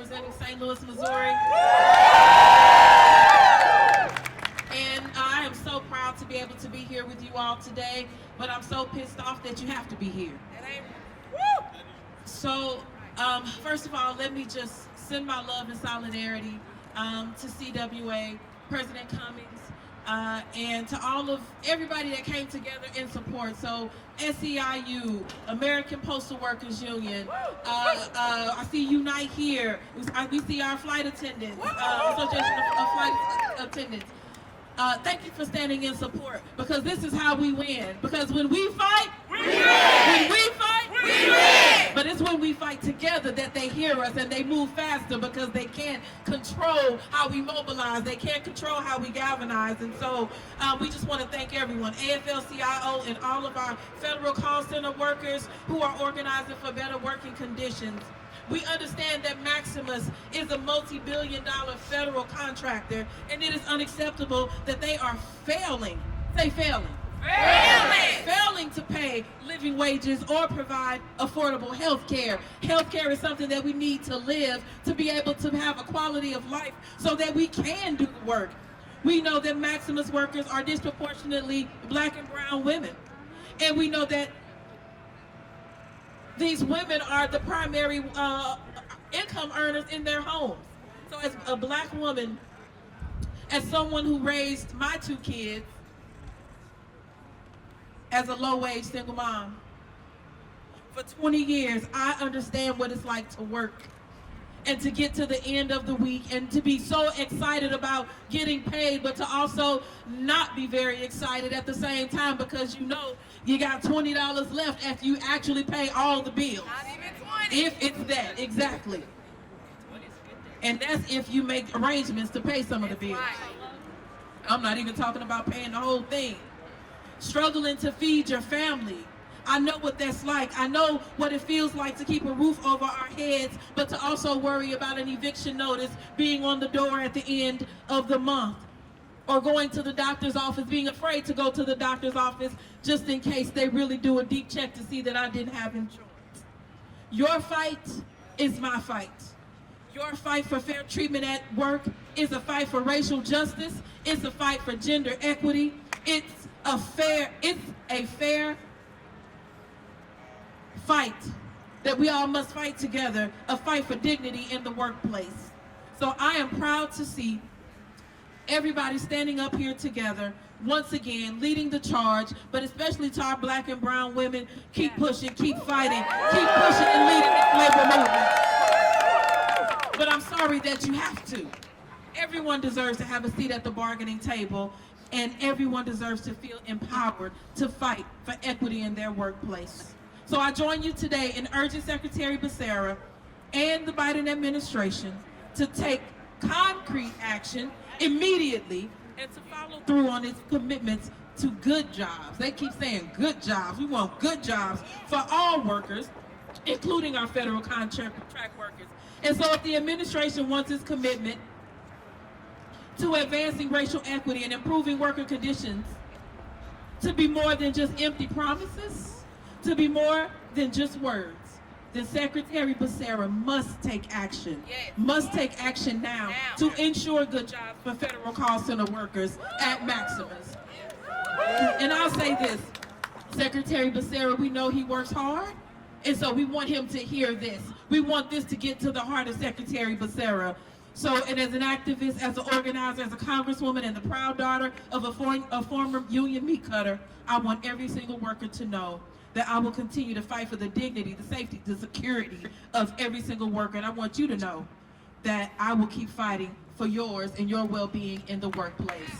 representing St. Louis, Missouri. And I am so proud to be able to be here with you all today, but I'm so pissed off that you have to be here. So, first of all, let me just send my love and solidarity to CWA, President Cummings, and to everybody that came together in support. So, SEIU, American Postal Workers Union, I see Unite here. We see our flight attendants, Association of Flight Attendants. Thank you for standing in support, because this is how we win. Because when we fight, we win. When we fight, we win. But it's when we fight together that they hear us and they move faster, because they can't control how we mobilize. They can't control how we galvanize. And so we just want to thank everyone, AFL-CIO and all of our federal call center workers who are organizing for better working conditions. We understand that Maximus is a multi-billion-dollar federal contractor, and it is unacceptable that they are failing to pay living wages or provide affordable health care. Health care is something that we need to live, to be able to have a quality of life so that we can do the work. We know that Maximus workers are disproportionately Black and brown women, and we know that these women are the primary income earners in their homes. So as a Black woman, as someone who raised my 2 kids as a low-wage single mom, for 20 years, I understand what it's like to work and to get to the end of the week and to be so excited about getting paid, but to also not be very excited at the same time, because you know you got $20 left after you actually pay all the bills. Not even 20. If it's that, exactly. And that's if you make arrangements to pay some of the bills. I'm not even talking about paying the whole thing. Struggling to feed your family. I know what that's like. I know what it feels like to keep a roof over our heads, but to also worry about an eviction notice being on the door at the end of the month. Or going to the doctor's office, being afraid to go to the doctor's office just in case they really do a deep check to see that I didn't have insurance. Your fight is my fight. Your fight for fair treatment at work is a fight for racial justice. It's a fight for gender equity. It's a fair fight that we all must fight together, a fight for dignity in the workplace. So I am proud to see everybody standing up here together, once again, leading the charge, but especially to our Black and brown women, keep pushing, keep fighting, keep pushing and leading this labor movement. But I'm sorry that you have to. Everyone deserves to have a seat at the bargaining table, and everyone deserves to feel empowered to fight for equity in their workplace. So I join you today in urging Secretary Becerra and the Biden administration to take concrete action immediately and to follow through on its commitments to good jobs. They keep saying good jobs. We want good jobs for all workers, including our federal contract workers. And so if the administration wants its commitment to advancing racial equity and improving worker conditions to be more than just empty promises, to be more than just words, then Secretary Becerra must take action. Yes. Must take action now to ensure good jobs for federal call center workers at Maximus. And I'll say this, Secretary Becerra, we know he works hard, and so we want him to hear this. We want this to get to the heart of Secretary Becerra. So, and as an activist, as an organizer, as a congresswoman, and the proud daughter of a former union meat cutter, I want every single worker to know that I will continue to fight for the dignity, the safety, the security of every single worker. And I want you to know that I will keep fighting for yours and your well-being in the workplace.